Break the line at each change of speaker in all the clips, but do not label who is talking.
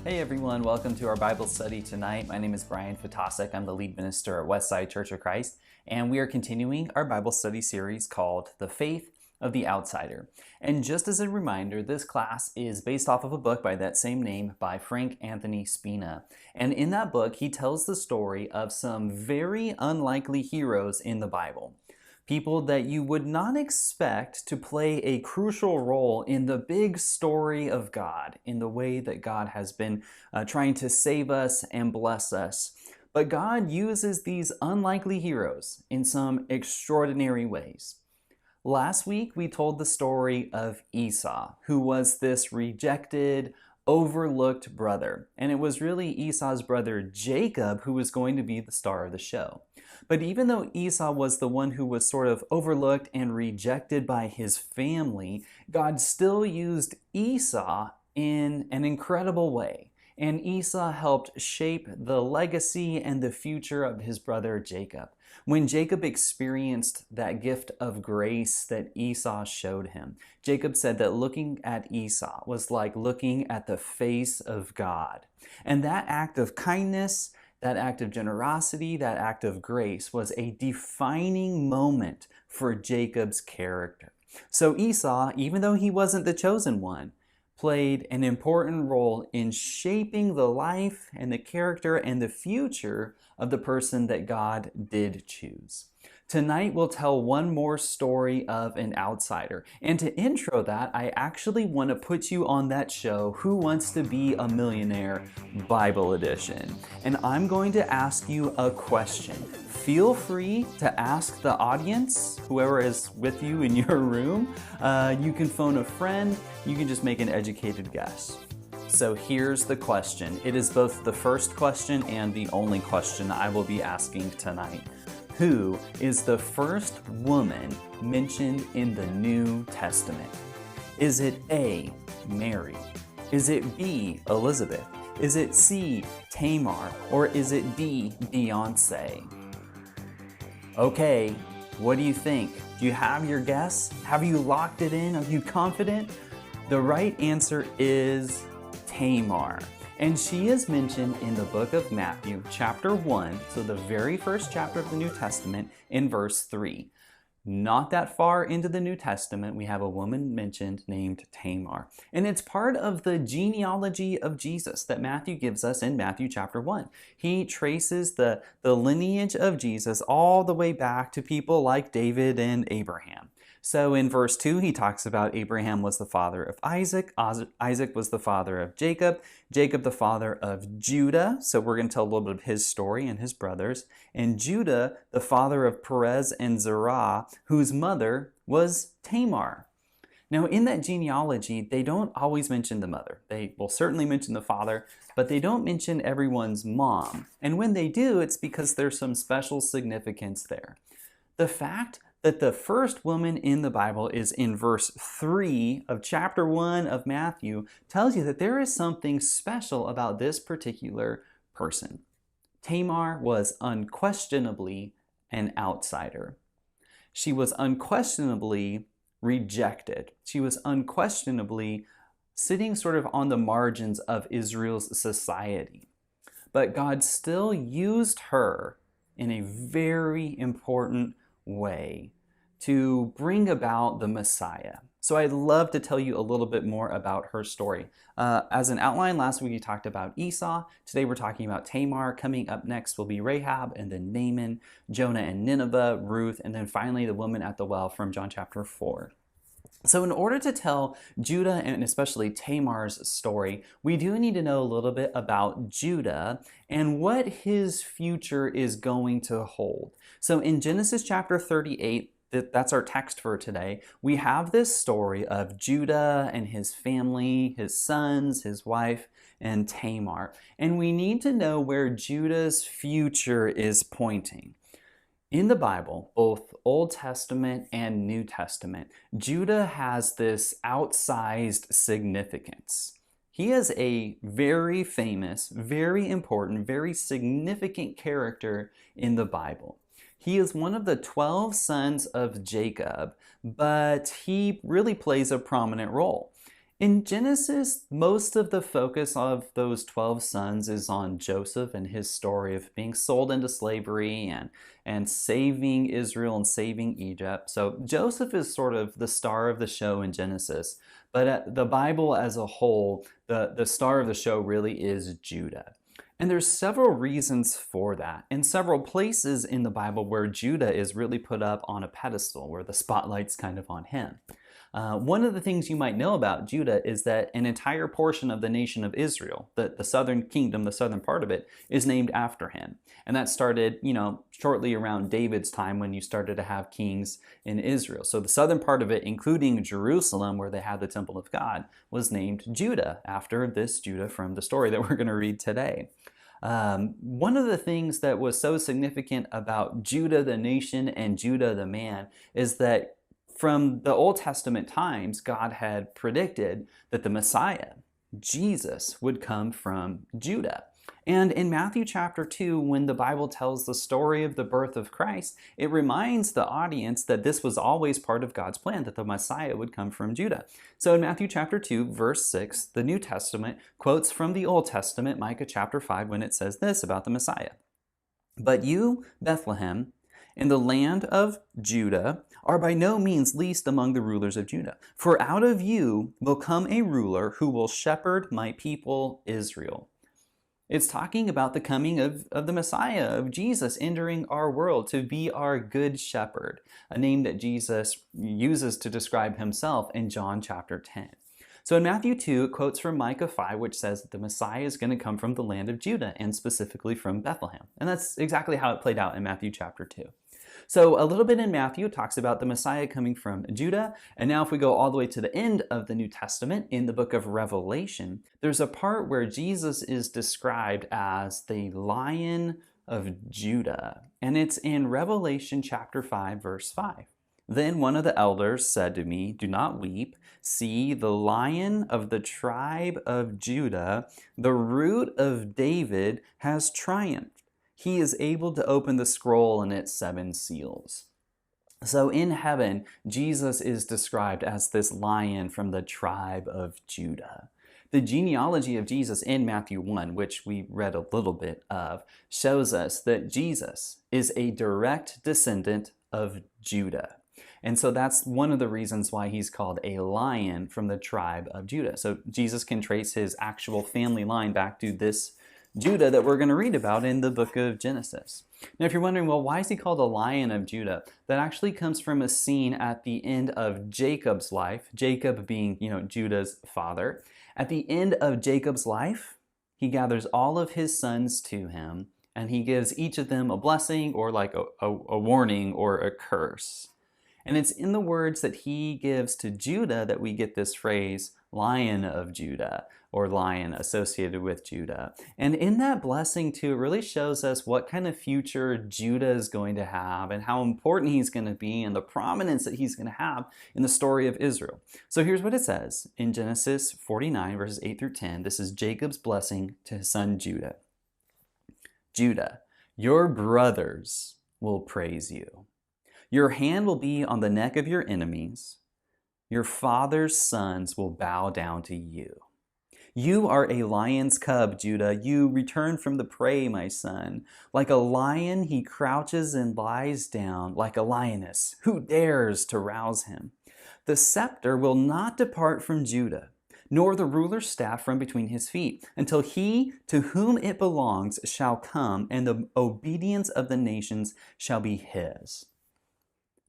Hey everyone, welcome to our Bible study tonight. My name is Brian Fatasic. I'm the lead minister at Westside Church of Christ, and we are continuing our Bible study series called The Faith of the Outsider. And just as a reminder, this class is based off of a book by that same name by Frank Anthony Spina. And in that book, he tells the story of some very unlikely heroes in the Bible. People that you would not expect to play a crucial role in the big story of God, in the way that God has been trying to save us and bless us. But God uses these unlikely heroes in some extraordinary ways. Last week, we told the story of Esau, who was this rejected, overlooked brother. And it was really Esau's brother Jacob who was going to be the star of the show. But even though Esau was the one who was sort of overlooked and rejected by his family, God still used Esau in an incredible way. And Esau helped shape the legacy and the future of his brother Jacob. When Jacob experienced that gift of grace that Esau showed him, Jacob said that looking at Esau was like looking at the face of God. And that act of kindness, that act of generosity, that act of grace was a defining moment for Jacob's character. So Esau, even though he wasn't the chosen one, played an important role in shaping the life and the character and the future of the person that God did choose. Tonight we'll tell one more story of an outsider. And to intro that, I actually want to put you on that show, Who Wants to Be a Millionaire Bible Edition. And I'm going to ask you a question. Feel free to ask the audience, whoever is with you in your room. You can phone a friend. You can just make an educated guess. So here's the question. It is both the first question and the only question I will be asking tonight. Who is the first woman mentioned in the New Testament? Is it A, Mary? Is it B, Elizabeth? Is it C, Tamar? Or is it D, Beyonce? Okay, what do you think? Do you have your guess? Have you locked it in? Are you confident? The right answer is Tamar. And she is mentioned in the book of Matthew, chapter 1, so the very first chapter of the New Testament, in verse 3. Not that far into the New Testament, we have a woman mentioned named Tamar. And it's part of the genealogy of Jesus that Matthew gives us in Matthew chapter 1. He traces the lineage of Jesus all the way back to people like David and Abraham. So in verse 2, he talks about Abraham was the father of Isaac. Isaac was the father of Jacob. Jacob the father of Judah. So we're going to tell a little bit of his story and his brothers. And Judah, the father of Perez and Zerah, whose mother was Tamar. Now in that genealogy, they don't always mention the mother. They will certainly mention the father, but they don't mention everyone's mom. And when they do, it's because there's some special significance there. The fact that the first woman in the Bible is in verse 3 of chapter 1 of Matthew tells you that there is something special about this particular person. Tamar was unquestionably an outsider. She was unquestionably rejected. She was unquestionably sitting sort of on the margins of Israel's society. But God still used her in a very important way to bring about the Messiah. So I'd love to tell you a little bit more about her story. As an outline, last week we talked about Esau. Today we're talking about Tamar. Coming up next will be Rahab, and then Naaman, Jonah and Nineveh, Ruth, and then finally the woman at the well from John chapter 4. So in order to tell Judah and especially Tamar's story, we do need to know a little bit about Judah and what his future is going to hold. So in Genesis chapter 38, that's our text for today, we have this story of Judah and his family, his sons, his wife, and Tamar. And we need to know where Judah's future is pointing. In the Bible, both Old Testament and New Testament, Judah has this outsized significance. He is a very famous, very important, very significant character in the Bible. He is one of the 12 sons of Jacob, but he really plays a prominent role. In Genesis, most of the focus of those 12 sons is on Joseph and his story of being sold into slavery and saving Israel and saving Egypt. So Joseph is sort of the star of the show in Genesis. But the Bible as a whole, the star of the show really is Judah. And there's several reasons for that. In several places in the Bible where Judah is really put up on a pedestal, where the spotlight's kind of on him. One of the things you might know about Judah is that an entire portion of the nation of Israel, the southern kingdom, the southern part of it, is named after him. And that started, shortly around David's time when you started to have kings in Israel. So the southern part of it, including Jerusalem, where they had the temple of God, was named Judah, after this Judah from the story that we're going to read today. One of the things that was so significant about Judah the nation and Judah the man is that from the Old Testament times, God had predicted that the Messiah, Jesus, would come from Judah. And in Matthew chapter 2, when the Bible tells the story of the birth of Christ, it reminds the audience that this was always part of God's plan, that the Messiah would come from Judah. So in Matthew chapter 2, verse 6, the New Testament quotes from the Old Testament, Micah chapter 5, when it says this about the Messiah. "But you, Bethlehem, in the land of Judah, are by no means least among the rulers of Judah. For out of you will come a ruler who will shepherd my people Israel." It's talking about the coming of the Messiah, of Jesus entering our world to be our good shepherd, a name that Jesus uses to describe himself in John chapter 10. So in Matthew 2, it quotes from Micah 5, which says that the Messiah is going to come from the land of Judah, and specifically from Bethlehem. And that's exactly how it played out in Matthew chapter 2. So a little bit in Matthew, it talks about the Messiah coming from Judah. And now if we go all the way to the end of the New Testament, in the book of Revelation, there's a part where Jesus is described as the Lion of Judah. And it's in Revelation chapter 5, verse 5. "Then one of the elders said to me, 'Do not weep. See, the Lion of the tribe of Judah, the Root of David, has triumphed. He is able to open the scroll and its 7 seals.'" So in heaven, Jesus is described as this lion from the tribe of Judah. The genealogy of Jesus in Matthew 1, which we read a little bit of, shows us that Jesus is a direct descendant of Judah. And so that's one of the reasons why he's called a lion from the tribe of Judah. So Jesus can trace his actual family line back to this Judah that we're going to read about in the book of Genesis. Now, if you're wondering, well, why is he called a Lion of Judah? That actually comes from a scene at the end of Jacob's life, Jacob being, Judah's father. At the end of Jacob's life, he gathers all of his sons to him, and he gives each of them a blessing or like a warning or a curse. And it's in the words that he gives to Judah that we get this phrase, Lion of Judah, or lion associated with Judah. And in that blessing too, it really shows us what kind of future Judah is going to have and how important he's going to be and the prominence that he's going to have in the story of Israel. So here's what it says in Genesis 49, verses 8 through 10. This is Jacob's blessing to his son Judah. "Judah, your brothers will praise you. Your hand will be on the neck of your enemies. Your father's sons will bow down to you. You are a lion's cub, Judah. You return from the prey, my son. Like a lion, he crouches and lies down. Like a lioness, who dares to rouse him? The scepter will not depart from Judah, nor the ruler's staff from between his feet, until he to whom it belongs shall come, and the obedience of the nations shall be his."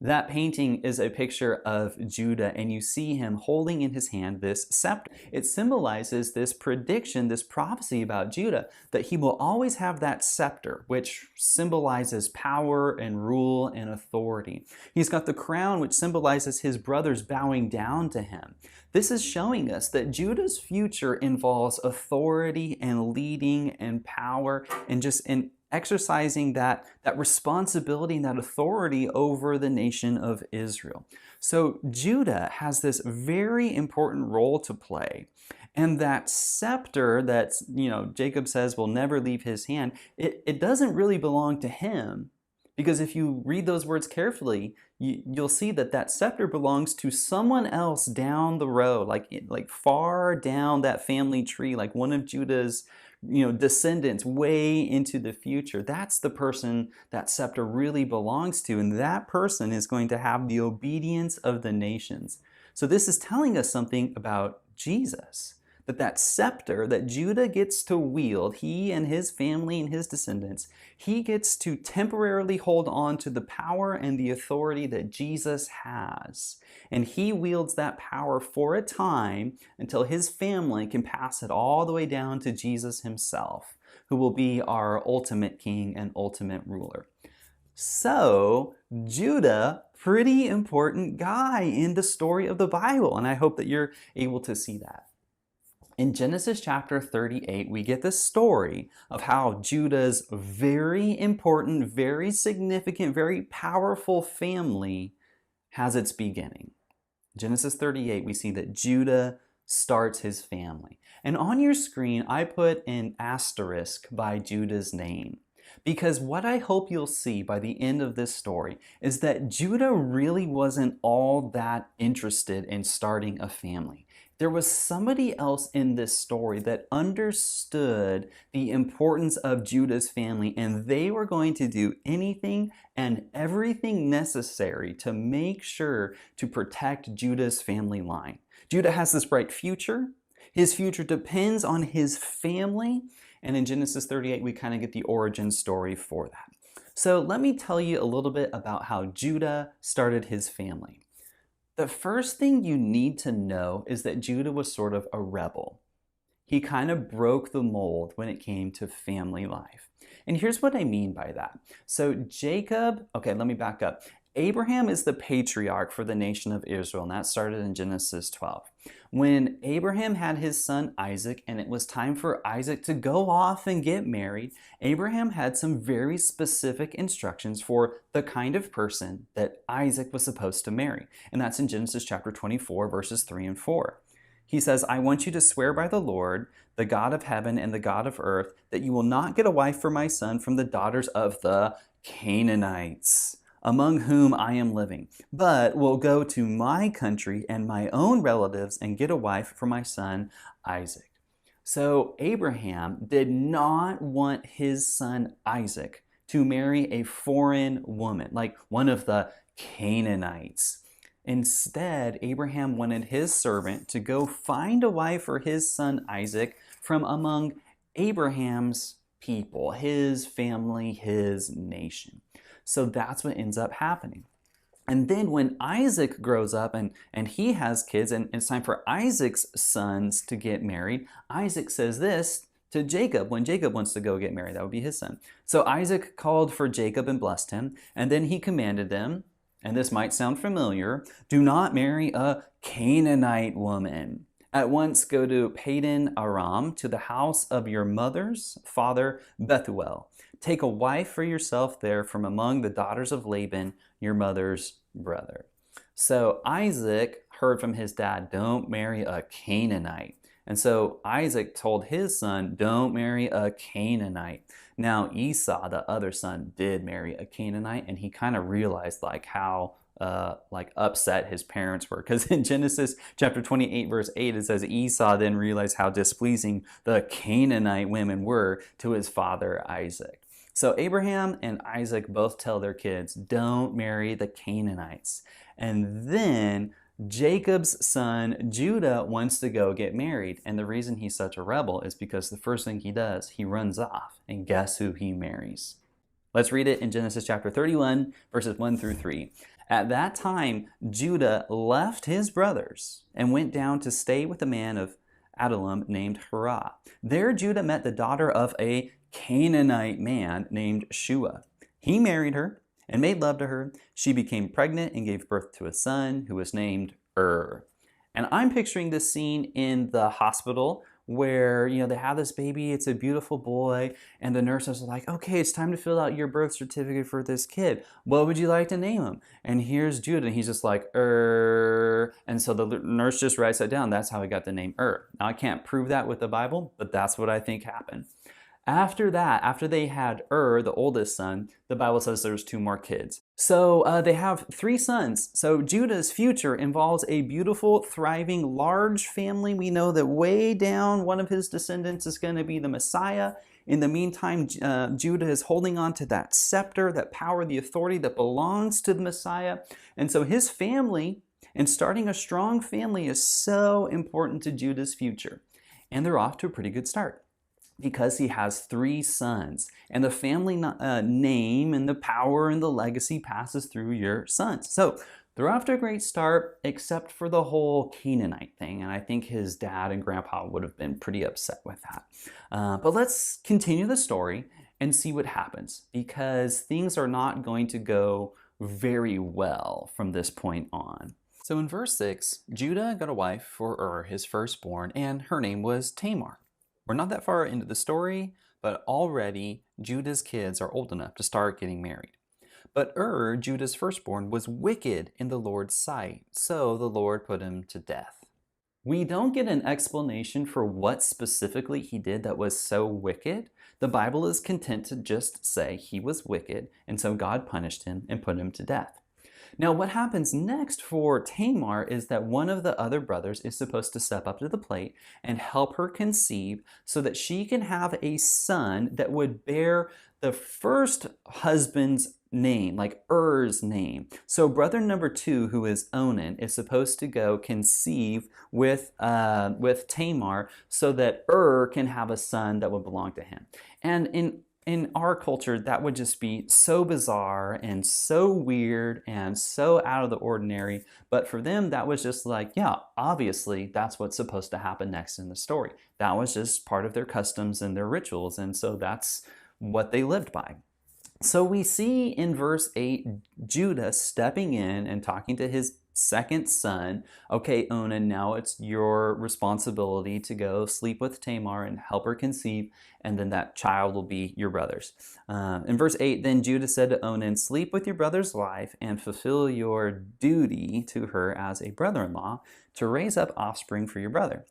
That painting is a picture of Judah, and you see him holding in his hand this scepter. It symbolizes this prediction, this prophecy about Judah, that he will always have that scepter, which symbolizes power and rule and authority. He's got the crown, which symbolizes his brothers bowing down to him. This is showing us that Judah's future involves authority and leading and power and just exercising that responsibility and that authority over the nation of Israel. So Judah has this very important role to play. And that scepter that, Jacob says will never leave his hand, it doesn't really belong to him. Because if you read those words carefully, you'll see that that scepter belongs to someone else down the road, like far down that family tree, like one of Judah's descendants way into the future. That's the person that scepter really belongs to, and that person is going to have the obedience of the nations. So this is telling us something about Jesus. That scepter that Judah gets to wield, he and his family and his descendants, he gets to temporarily hold on to the power and the authority that Jesus has. And he wields that power for a time until his family can pass it all the way down to Jesus himself, who will be our ultimate king and ultimate ruler. So, Judah, pretty important guy in the story of the Bible, and I hope that you're able to see that. In Genesis chapter 38, we get the story of how Judah's very important, very significant, very powerful family has its beginning. Genesis 38, we see that Judah starts his family. And on your screen, I put an asterisk by Judah's name. Because what I hope you'll see by the end of this story is that Judah really wasn't all that interested in starting a family. There was somebody else in this story that understood the importance of Judah's family, and they were going to do anything and everything necessary to make sure to protect Judah's family line. Judah has this bright future. His future depends on his family. And in Genesis 38, we kind of get the origin story for that. So let me tell you a little bit about how Judah started his family. The first thing you need to know is that Judah was sort of a rebel. He kind of broke the mold when it came to family life. And here's what I mean by that. So let me back up. Abraham is the patriarch for the nation of Israel, and that started in Genesis 12. When Abraham had his son Isaac, and it was time for Isaac to go off and get married, Abraham had some very specific instructions for the kind of person that Isaac was supposed to marry. And that's in Genesis chapter 24, verses 3 and 4. He says, I want you to swear by the Lord, the God of heaven and the God of earth, that you will not get a wife for my son from the daughters of the Canaanites, among whom I am living, but will go to my country and my own relatives and get a wife for my son Isaac. So Abraham did not want his son Isaac to marry a foreign woman, like one of the Canaanites. Instead, Abraham wanted his servant to go find a wife for his son Isaac from among Abraham's people, his family, his nation. So that's what ends up happening. And then when Isaac grows up and he has kids, and it's time for Isaac's sons to get married, Isaac says this to Jacob when Jacob wants to go get married. That would be his son. So Isaac called for Jacob and blessed him, and then he commanded them, and this might sound familiar, do not marry a Canaanite woman. At once go to Padan Aram, to the house of your mother's father Bethuel. Take a wife for yourself there from among the daughters of Laban, your mother's brother. So Isaac heard from his dad, don't marry a Canaanite. And so Isaac told his son, don't marry a Canaanite. Now Esau, the other son, did marry a Canaanite, and he kind of realized how upset his parents were. Because in Genesis chapter 28, verse 8, it says Esau then realized how displeasing the Canaanite women were to his father Isaac. So Abraham and Isaac both tell their kids, don't marry the Canaanites. And then Jacob's son Judah wants to go get married. And the reason he's such a rebel is because the first thing he does, he runs off. And guess who he marries? Let's read it in Genesis chapter 31, verses 1 through 3. At that time, Judah left his brothers and went down to stay with a man of Adullam named Hirah. There Judah met the daughter of a Canaanite man named Shua. He married her and made love to her. She became pregnant and gave birth to a son who was named And I'm picturing this scene in the hospital where, they have this baby, it's a beautiful boy, and the nurses are like, okay, it's time to fill out your birth certificate for this kid. What would you like to name him? And here's Judah, and he's just like, and so the nurse just writes that down. That's how he got the name Now, I can't prove that with the Bible, but that's what I think happened. After that, after they had the oldest son, the Bible says there's 2 more kids. So they have 3 sons. So Judah's future involves a beautiful, thriving, large family. We know that way down, one of his descendants is going to be the Messiah. In the meantime, Judah is holding on to that scepter, that power, the authority that belongs to the Messiah. And so his family, and starting a strong family, is so important to Judah's future. And they're off to a pretty good start, because he has 3 sons, and the family name and the power and the legacy passes through your sons. So they're off to a great start, except for the whole Canaanite thing, and I think his dad and grandpa would have been pretty upset with that. But let's continue the story and see what happens, because things are not going to go very well from this point on. So in verse 6, Judah got a wife for his firstborn, and her name was Tamar. We're not that far into the story, but already Judah's kids are old enough to start getting married. But Judah's firstborn, was wicked in the Lord's sight, so the Lord put him to death. We don't get an explanation for what specifically he did that was so wicked. The Bible is content to just say he was wicked, and so God punished him and put him to death. Now, what happens next for Tamar is that one of the other brothers is supposed to step up to the plate and help her conceive so that she can have a son that would bear the first husband's name, like name. So brother number 2, who is Onan, is supposed to go conceive with Tamar so that can have a son that would belong to him. And in our culture, that would just be so bizarre and so weird and so out of the ordinary. But for them, that was just like, yeah, obviously that's what's supposed to happen next in the story. That was just part of their customs and their rituals. And so that's what they lived by. So we see in verse 8, Judah stepping in and talking to his second son. Okay, Onan, now it's your responsibility to go sleep with Tamar and help her conceive, and then that child will be your brother's. In verse 8, then Judah said to Onan, sleep with your brother's wife and fulfill your duty to her as a brother-in-law to raise up offspring for your brother.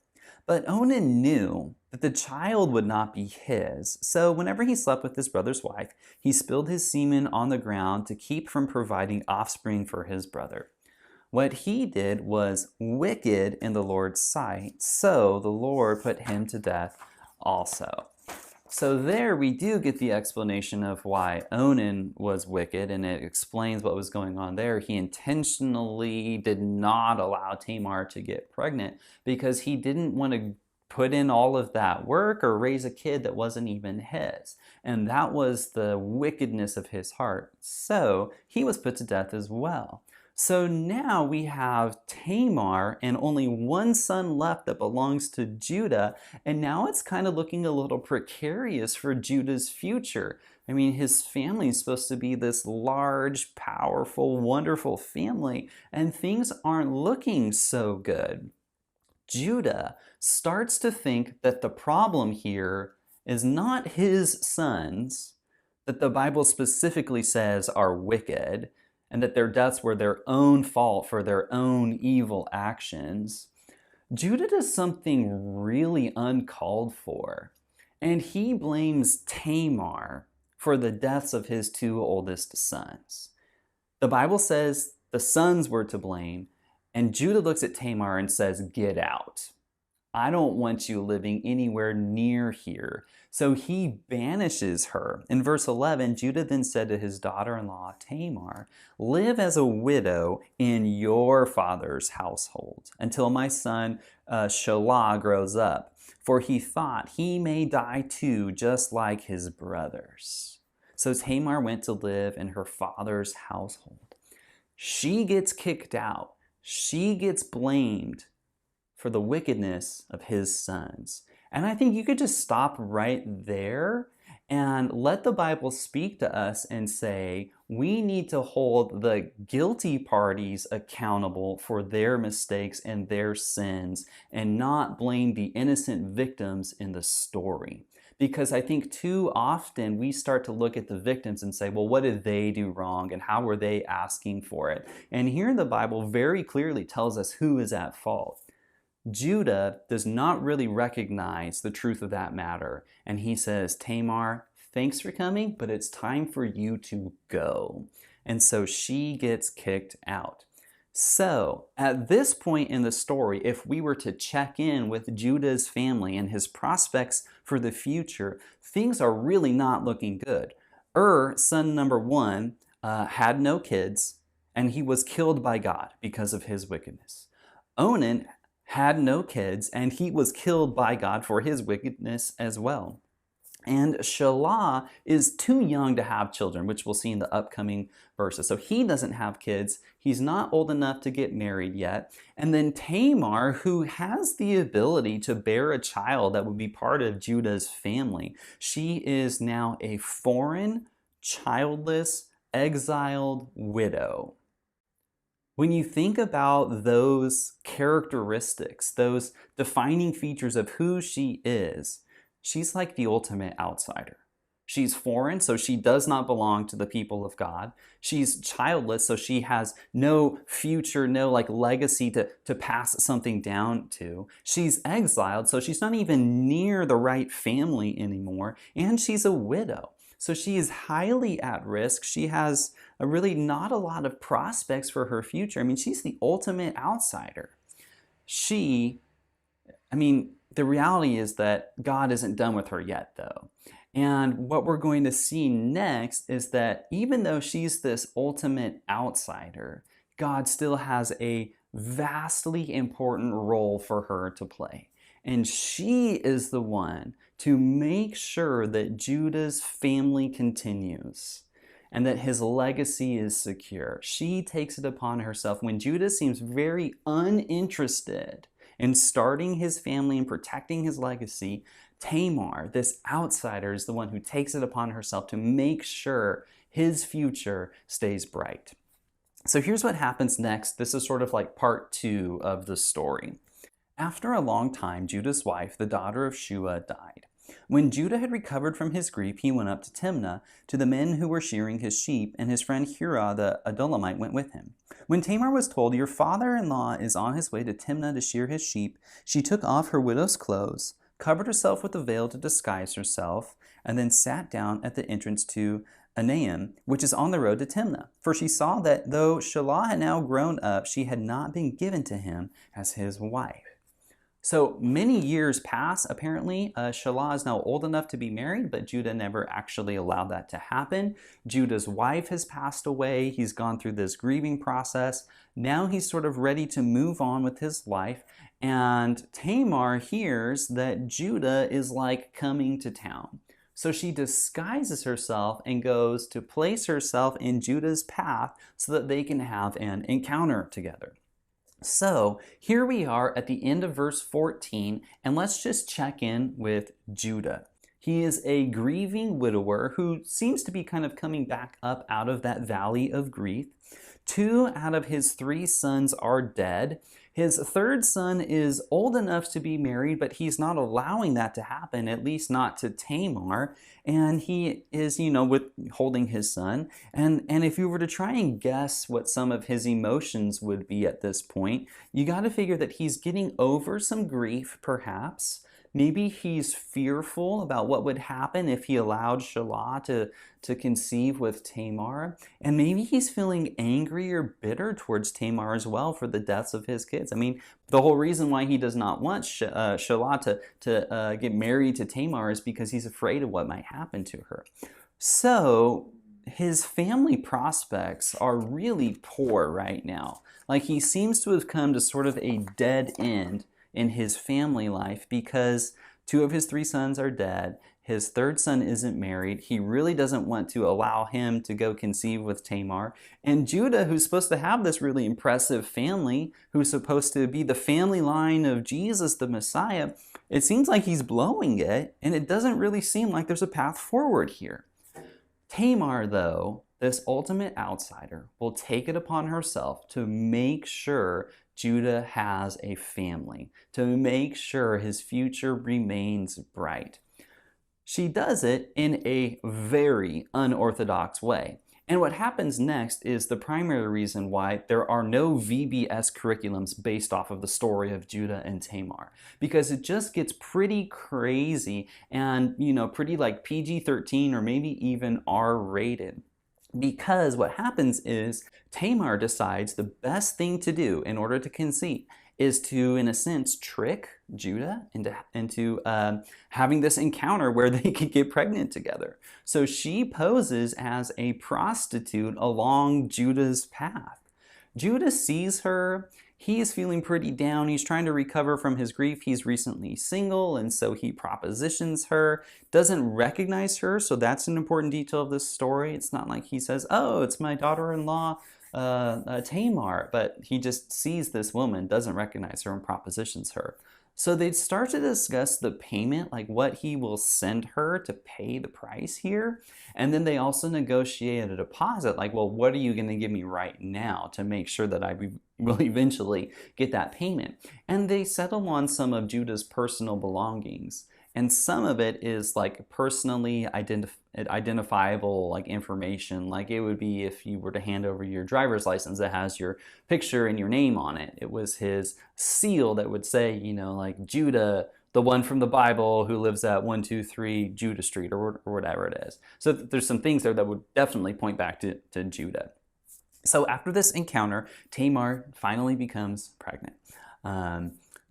But Onan knew that the child would not be his, so whenever he slept with his brother's wife, he spilled his semen on the ground to keep from providing offspring for his brother. What he did was wicked in the Lord's sight, so the Lord put him to death also. So there we do get the explanation of why Onan was wicked, and it explains what was going on there. He intentionally did not allow Tamar to get pregnant because he didn't want to put in all of that work or raise a kid that wasn't even his. And that was the wickedness of his heart. So he was put to death as well. So now we have Tamar and only one son left that belongs to Judah, and now it's kind of looking a little precarious for Judah's future. I mean, his family is supposed to be this large, powerful, wonderful family, and things aren't looking so good. Judah starts to think that the problem here is not his sons, that the Bible specifically says are wicked, and that their deaths were their own fault for their own evil actions. Judah does something really uncalled for, and he blames Tamar for the deaths of his 2 oldest sons. The Bible says the sons were to blame, and Judah looks at Tamar and says, "Get out. I don't want you living anywhere near here." So he banishes her. In verse 11, Judah then said to his daughter-in-law Tamar, "Live as a widow in your father's household until my son Shelah grows up, for he thought he may die too, just like his brothers." So Tamar went to live in her father's household. She gets kicked out. She gets blamed for the wickedness of his sons. And I think you could just stop right there and let the Bible speak to us and say, we need to hold the guilty parties accountable for their mistakes and their sins and not blame the innocent victims in the story. Because I think too often we start to look at the victims and say, well, what did they do wrong and how were they asking for it? And here the Bible very clearly tells us who is at fault. Judah does not really recognize the truth of that matter. And he says, Tamar, thanks for coming, but it's time for you to go. And so she gets kicked out. So at this point in the story, if we were to check in with Judah's family and his prospects for the future, things are really not looking good. Son number one, had no kids, and he was killed by God because of his wickedness. Onan had no kids, and he was killed by God for his wickedness as well. And Shelah is too young to have children, which we'll see in the upcoming verses. So he doesn't have kids. He's not old enough to get married yet. And then Tamar, who has the ability to bear a child that would be part of Judah's family, she is now a foreign, childless, exiled widow. When you think about those characteristics, those defining features of who she is, she's like the ultimate outsider. She's foreign, so she does not belong to the people of God. She's childless, so she has no future, no legacy to pass something down to. She's exiled, so she's not even near the right family anymore. And she's a widow. So she is highly at risk. She has really not a lot of prospects for her future. I mean, she's the ultimate outsider. The reality is that God isn't done with her yet, though. And what we're going to see next is that even though she's this ultimate outsider, God still has a vastly important role for her to play. And she is the one to make sure that Judah's family continues and that his legacy is secure. She takes it upon herself when Judah seems very uninterested in starting his family and protecting his legacy. Tamar, this outsider, is the one who takes it upon herself to make sure his future stays bright. So here's what happens next. This is sort of like part 2 of the story. After a long time, Judah's wife, the daughter of Shua, died. When Judah had recovered from his grief, he went up to Timnah to the men who were shearing his sheep, and his friend Hurah the Adullamite went with him. When Tamar was told, "Your father-in-law is on his way to Timnah to shear his sheep," she took off her widow's clothes, covered herself with a veil to disguise herself, and then sat down at the entrance to Anaim, which is on the road to Timnah. For she saw that though Shelah had now grown up, she had not been given to him as his wife. So many years pass, apparently. Shelah is now old enough to be married, but Judah never actually allowed that to happen. Judah's wife has passed away. He's gone through this grieving process. Now he's sort of ready to move on with his life. And Tamar hears that Judah is coming to town. So she disguises herself and goes to place herself in Judah's path so that they can have an encounter together. So here we are at the end of verse 14, and let's just check in with Judah. He is a grieving widower who seems to be kind of coming back up out of that valley of grief. 2 out of his 3 sons are dead. His 3rd son is old enough to be married, but he's not allowing that to happen, at least not to Tamar. And he is, withholding his son. And if you were to try and guess what some of his emotions would be at this point, you got to figure that he's getting over some grief, perhaps. Maybe he's fearful about what would happen if he allowed Shelah to conceive with Tamar. And maybe he's feeling angry or bitter towards Tamar as well for the deaths of his kids. I mean, the whole reason why he does not want Shelah to get married to Tamar is because he's afraid of what might happen to her. So his family prospects are really poor right now. He seems to have come to sort of a dead end in his family life because 2 of his 3 sons are dead. His third son isn't married. He really doesn't want to allow him to go conceive with Tamar. And Judah, who's supposed to have this really impressive family, who's supposed to be the family line of Jesus, the Messiah, it seems like he's blowing it, and it doesn't really seem like there's a path forward here. Tamar, though, this ultimate outsider, will take it upon herself to make sure Judah has a family, to make sure his future remains bright. She does it in a very unorthodox way. And what happens next is the primary reason why there are no VBS curriculums based off of the story of Judah and Tamar. Because it just gets pretty crazy and, pretty like PG-13 or maybe even R-rated. Because what happens is Tamar decides the best thing to do in order to conceive is to, in a sense, trick Judah into having this encounter where they could get pregnant together. So she poses as a prostitute along Judah's path. Judah sees her. He is feeling pretty down. He's trying to recover from his grief. He's recently single, and so he propositions her. Doesn't recognize her, so that's an important detail of this story. It's not like he says, "Oh, it's my daughter-in-law, Tamar," but he just sees this woman, doesn't recognize her, and propositions her. So they start to discuss the payment, like what he will send her to pay the price here. And then they also negotiate a deposit, like, well, what are you going to give me right now to make sure that I will eventually get that payment? And they settle on some of Judah's personal belongings. And some of it is like personally identifiable like information. Like it would be if you were to hand over your driver's license that has your picture and your name on it. It was his seal that would say, like Judah, the one from the Bible who lives at 123 Judah Street or whatever it is. So there's some things there that would definitely point back to Judah. So after this encounter, Tamar finally becomes pregnant.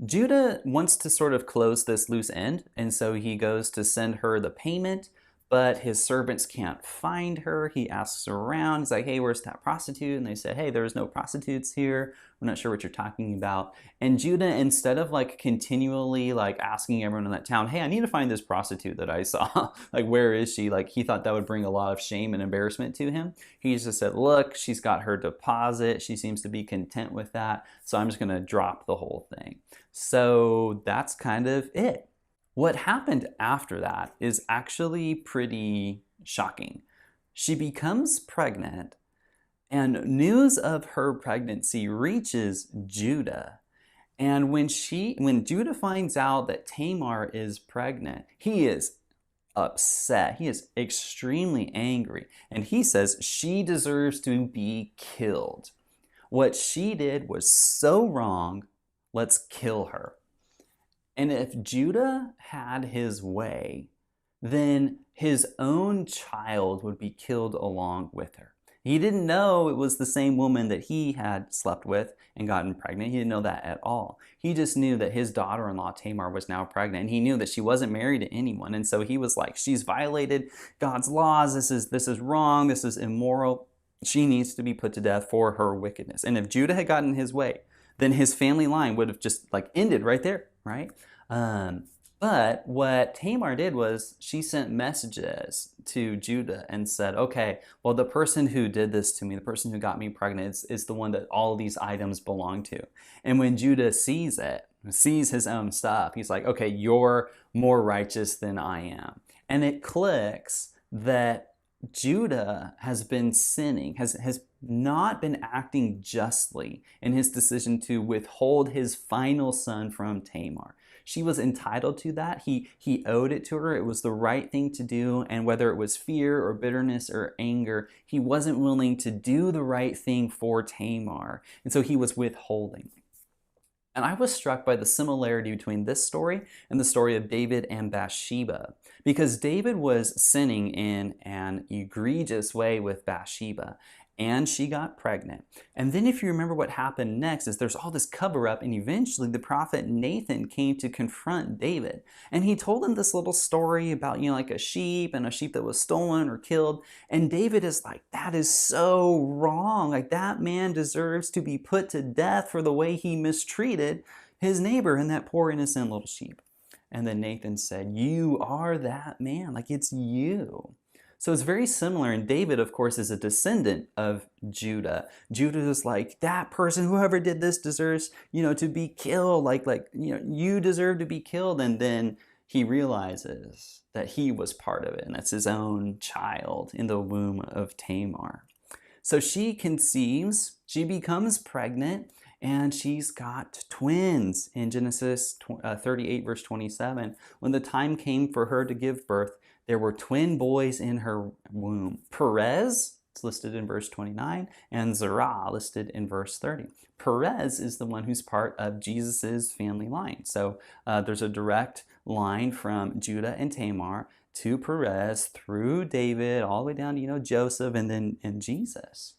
Judah wants to sort of close this loose end, and so he goes to send her the payment, but his servants can't find her. He asks around. He's like, "Hey, where's that prostitute?" And they say, "Hey, there's no prostitutes here. We're not sure what you're talking about." And Judah, instead of like continually like asking everyone in that town, "Hey, I need to find this prostitute that I saw. Like, where is she?" Like he thought that would bring a lot of shame and embarrassment to him. He just said, "Look, she's got her deposit. She seems to be content with that. So I'm just going to drop the whole thing." So that's kind of it. What happened after that is actually pretty shocking. She becomes pregnant, and news of her pregnancy reaches Judah. And when Judah finds out that Tamar is pregnant, he is upset. He is extremely angry. And he says she deserves to be killed. What she did was so wrong. Let's kill her. And if Judah had his way, then his own child would be killed along with her. He didn't know it was the same woman that he had slept with and gotten pregnant. He didn't know that at all. He just knew that his daughter-in-law Tamar was now pregnant, and he knew that she wasn't married to anyone. And so he was like, she's violated God's laws. This is wrong. This is immoral. She needs to be put to death for her wickedness. And if Judah had gotten his way, then his family line would have just like ended right there, right? But what Tamar did was she sent messages to Judah and said, "Okay, well, the person who did this to me, the person who got me pregnant is the one that all these items belong to." And when Judah sees his own stuff, he's like, "Okay, you're more righteous than I am." And it clicks that Judah has been sinning, has not been acting justly in his decision to withhold his final son from Tamar. She was entitled to that. He owed it to her. It was the right thing to do. And whether it was fear or bitterness or anger, he wasn't willing to do the right thing for Tamar. And so he was withholding. And I was struck by the similarity between this story and the story of David and Bathsheba, because David was sinning in an egregious way with Bathsheba, and she got pregnant. And then if you remember what happened next is there's all this cover up, and eventually the prophet Nathan came to confront David. And he told him this little story about, like a sheep and a sheep that was stolen or killed. And David is like, that is so wrong. Like that man deserves to be put to death for the way he mistreated his neighbor and that poor innocent little sheep. And then Nathan said, "You are that man." Like, it's you. So it's very similar. And David, of course, is a descendant of Judah. Judah is like, that person, whoever did this deserves, to be killed. You deserve to be killed. And then he realizes that he was part of it. And that's his own child in the womb of Tamar. So she conceives, she becomes pregnant, and she's got twins. In Genesis 38, verse 27, when the time came for her to give birth, there were twin boys in her womb. Perez, it's listed in verse 29, and Zerah, listed in verse 30. Perez is the one who's part of Jesus's family line. So there's a direct line from Judah and Tamar to Perez through David, all the way down to Joseph, and Jesus.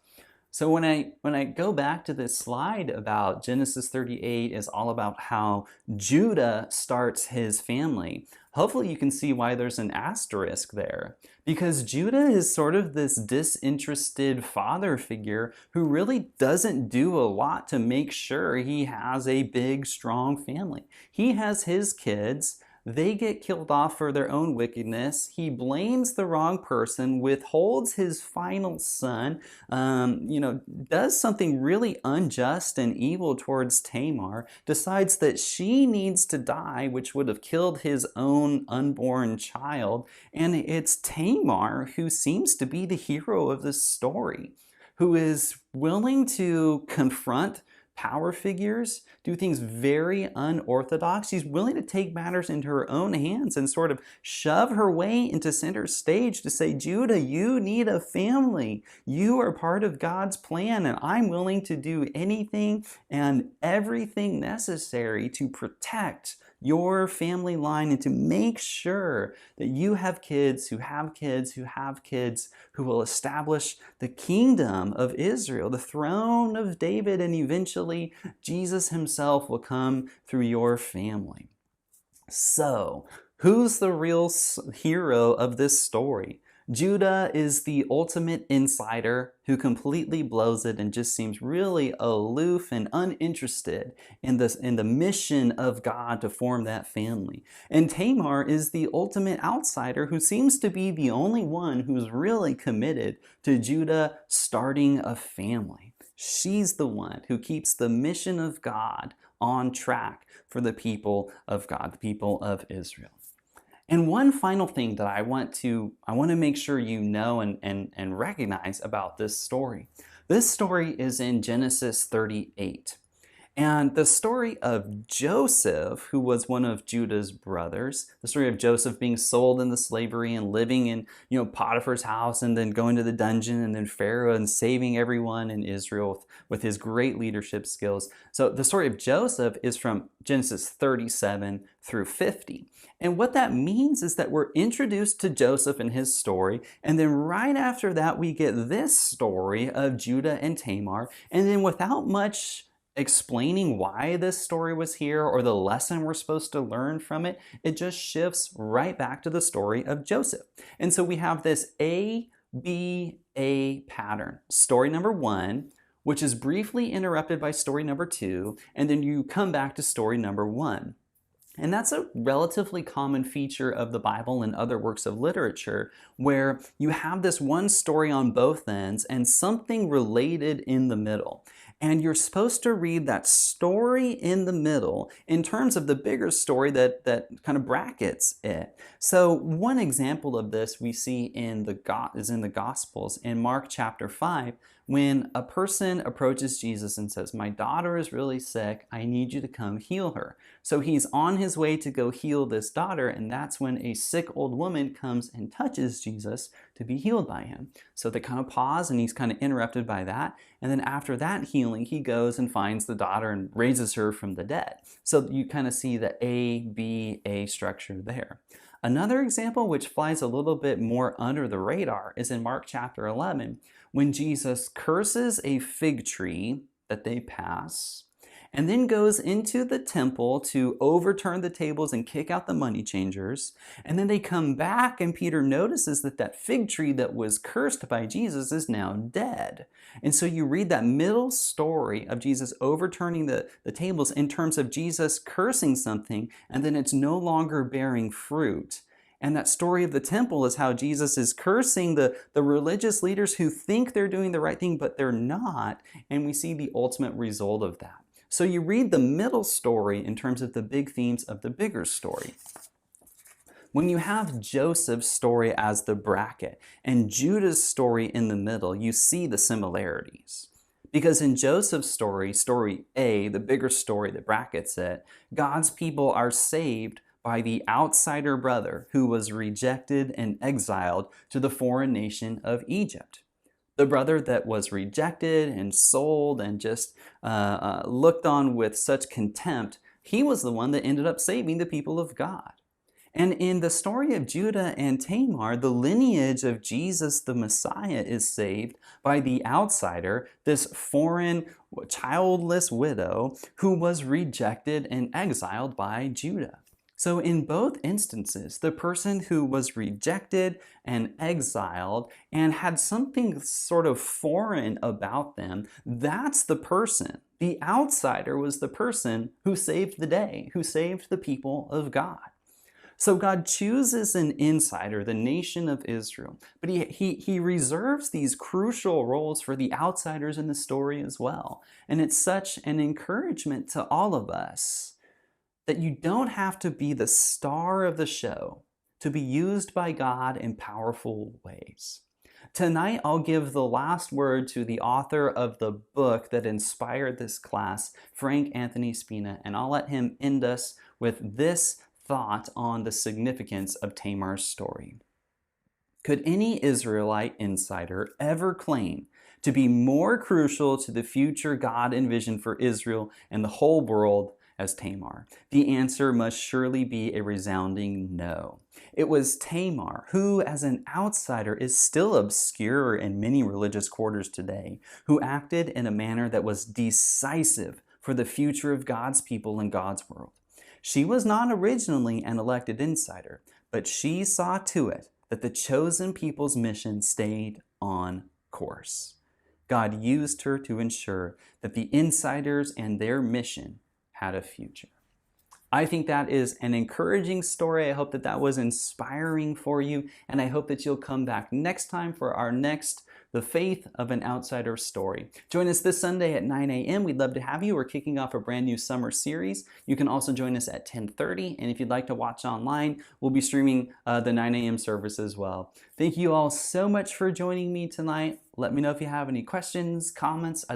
So when I go back to this slide about Genesis 38 is all about how Judah starts his family, hopefully you can see why there's an asterisk there. Because Judah is sort of this disinterested father figure who really doesn't do a lot to make sure he has a big, strong family. He has his kids. They get killed off for their own wickedness. He blames the wrong person, withholds his final son, does something really unjust and evil towards Tamar, decides that she needs to die, which would have killed his own unborn child. And it's Tamar who seems to be the hero of this story, who is willing to confront power figures, do things very unorthodox. She's willing to take matters into her own hands and sort of shove her way into center stage to say, Judah, you need a family. You are part of God's plan, and I'm willing to do anything and everything necessary to protect your family line and to make sure that you have kids who have kids who have kids who will establish the kingdom of Israel, the throne of David, and eventually Jesus himself will come through your family. So, who's the real hero of this story? Judah is the ultimate insider who completely blows it and just seems really aloof and uninterested in the mission of God to form that family. And Tamar is the ultimate outsider who seems to be the only one who's really committed to Judah starting a family. She's the one who keeps the mission of God on track for the people of God, the people of Israel. And one final thing that I want to make sure you know and recognize about this story. This story is in Genesis 38. And the story of Joseph, who was one of Judah's brothers, the story of Joseph being sold into slavery and living in, Potiphar's house, and then going to the dungeon, and then Pharaoh, and saving everyone in Israel with his great leadership skills. So the story of Joseph is from Genesis 37 through 50. And what that means is that we're introduced to Joseph and his story, and then right after that we get this story of Judah and Tamar, and then without much explaining why this story was here or the lesson we're supposed to learn from it, it just shifts right back to the story of Joseph. And so we have this A-B-A pattern. Story number 1, which is briefly interrupted by story number 2, and then you come back to story number 1. And that's a relatively common feature of the Bible and other works of literature, where you have this one story on both ends and something related in the middle. And you're supposed to read that story in the middle in terms of the bigger story that kind of brackets it. So one example of this we see in the Gospels in Mark chapter 5, when a person approaches Jesus and says, "My daughter is really sick. I need you to come heal her." So he's on his way to go heal this daughter, and that's when a sick old woman comes and touches Jesus to be healed by him. So they kind of pause, and he's kind of interrupted by that. And then after that healing, he goes and finds the daughter and raises her from the dead. So you kind of see the A-B-A structure there. Another example, which flies a little bit more under the radar, is in Mark chapter 11, when Jesus curses a fig tree that they pass. and then goes into the temple to overturn the tables and kick out the money changers. And then they come back, and Peter notices that that fig tree that was cursed by Jesus is now dead. And so you read that middle story of Jesus overturning the tables in terms of Jesus cursing something, and then it's no longer bearing fruit. And that story of the temple is how Jesus is cursing the religious leaders who think they're doing the right thing, but they're not. And we see the ultimate result of that. So you read the middle story in terms of the big themes of the bigger story. When you have Joseph's story as the bracket and Judah's story in the middle, you see the similarities. Because in Joseph's story, story A, the bigger story that brackets it, God's people are saved by the outsider brother who was rejected and exiled to the foreign nation of Egypt. The brother that was rejected and sold and just looked on with such contempt, he was the one that ended up saving the people of God. And in the story of Judah and Tamar, the lineage of Jesus the Messiah is saved by the outsider, this foreign, childless widow who was rejected and exiled by Judah. So in both instances, the person who was rejected and exiled and had something sort of foreign about them, that's the person. The outsider was the person who saved the day, who saved the people of God. So God chooses an insider, the nation of Israel, but he reserves these crucial roles for the outsiders in the story as well. And it's such an encouragement to all of us that you don't have to be the star of the show to be used by God in powerful ways. Tonight, I'll give the last word to the author of the book that inspired this class, Frank Anthony Spina, and I'll let him end us with this thought on the significance of Tamar's story. Could any Israelite insider ever claim to be more crucial to the future God envisioned for Israel and the whole world as Tamar? The answer must surely be a resounding no. It was Tamar, who as an outsider is still obscure in many religious quarters today, who acted in a manner that was decisive for the future of God's people and God's world. She was not originally an elected insider, but she saw to it that the chosen people's mission stayed on course. God used her to ensure that the insiders and their mission had a future. I think that is an encouraging story. I hope that that was inspiring for you, and I hope that you'll come back next time for our next The Faith of an Outsider story. Join us this Sunday at 9 a.m. We'd love to have you. We're kicking off a brand new summer series. You can also join us at 10:30, and if you'd like to watch online, we'll be streaming the 9 a.m. service as well. Thank you all so much for joining me tonight. Let me know if you have any questions, comments.